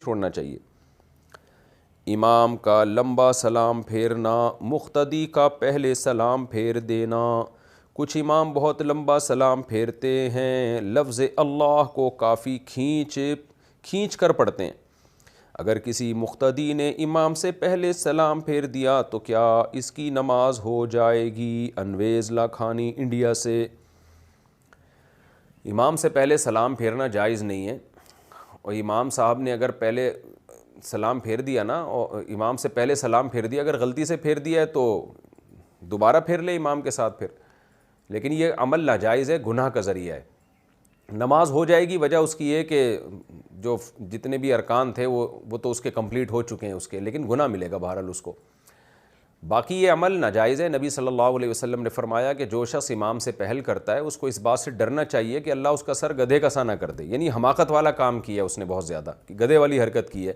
چھوڑنا چاہیے۔ امام کا لمبا سلام پھیرنا، مقتدی کا پہلے سلام پھیر دینا۔ کچھ امام بہت لمبا سلام پھیرتے ہیں، لفظ اللہ کو کافی کھینچ کر پڑھتے ہیں۔ اگر کسی مقتدی نے امام سے پہلے سلام پھیر دیا تو کیا اس کی نماز ہو جائے گی؟ انویز لاکھانی انڈیا سے۔ امام سے پہلے سلام پھیرنا جائز نہیں ہے، اور امام صاحب نے اگر پہلے سلام پھیر دیا نا، اور امام سے پہلے سلام پھیر دیا، اگر غلطی سے پھیر دیا ہے تو دوبارہ پھیر لے امام کے ساتھ پھر، لیکن یہ عمل ناجائز ہے، گناہ کا ذریعہ ہے۔ نماز ہو جائے گی، وجہ اس کی یہ کہ جو جتنے بھی ارکان تھے وہ تو اس کے کمپلیٹ ہو چکے ہیں اس کے، لیکن گناہ ملے گا بہرحال اس کو۔ باقی یہ عمل ناجائز ہے۔ نبی صلی اللہ علیہ وسلم نے فرمایا کہ جو شخص امام سے پہل کرتا ہے اس کو اس بات سے ڈرنا چاہیے کہ اللہ اس کا سر گدھے کا سا نہ کر دے، یعنی حماقت والا کام کیا اس نے بہت زیادہ، کہ گدھے والی حرکت کی ہے،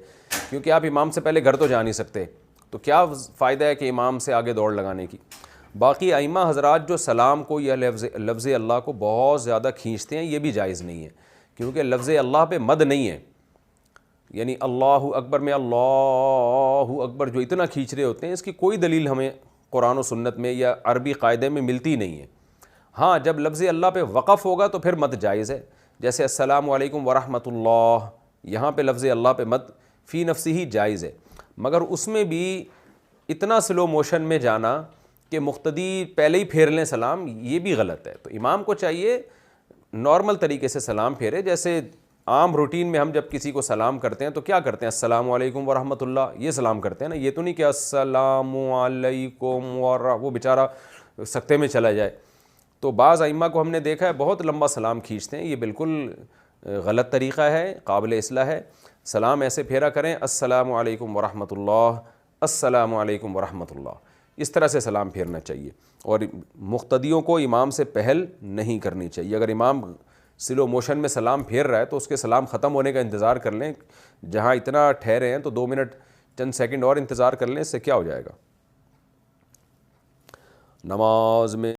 کیونکہ آپ امام سے پہلے گھر تو جا نہیں سکتے، تو کیا فائدہ ہے کہ امام سے آگے دوڑ لگانے کی۔ باقی ائمہ حضرات جو سلام کو یا لفظ اللہ کو بہت زیادہ کھینچتے ہیں، یہ بھی جائز نہیں ہے، کیونکہ لفظ اللہ پہ مد نہیں ہے، یعنی اللہ اکبر میں اللہ اکبر جو اتنا کھینچ رہے ہوتے ہیں، اس کی کوئی دلیل ہمیں قرآن و سنت میں یا عربی قاعدے میں ملتی نہیں ہے۔ ہاں جب لفظ اللہ پہ وقف ہوگا تو پھر مد جائز ہے، جیسے السلام علیکم ورحمۃ اللہ، یہاں پہ لفظ اللہ پہ مد فی نفسی ہی جائز ہے، مگر اس میں بھی اتنا سلو موشن میں جانا کہ مقتدی پہلے ہی پھیر لیں سلام، یہ بھی غلط ہے۔ تو امام کو چاہیے نارمل طریقے سے سلام پھیرے، جیسے عام روٹین میں ہم جب کسی کو سلام کرتے ہیں تو کیا کرتے ہیں؟ السلام علیکم ورحمۃ اللہ، یہ سلام کرتے ہیں نا، یہ تو نہیں کہ السلام علیکم وہ بیچارہ سکتے میں چلا جائے۔ تو بعض ائمہ کو ہم نے دیکھا ہے بہت لمبا سلام کھینچتے ہیں، یہ بالکل غلط طریقہ ہے، قابل اصلاح ہے۔ سلام ایسے پھیرا کریں، السلام علیکم ورحمۃ اللہ، السلام علیکم ورحمۃ اللہ، اس طرح سے سلام پھیرنا چاہیے، اور مقتدیوں کو امام سے پہل نہیں کرنی چاہیے۔ اگر امام سلو موشن میں سلام پھیر رہا ہے تو اس کے سلام ختم ہونے کا انتظار کر لیں، جہاں اتنا ٹھہرے ہیں تو 2 منٹ چند سیکنڈ اور انتظار کر لیں، اس سے کیا ہو جائے گا۔ نماز میں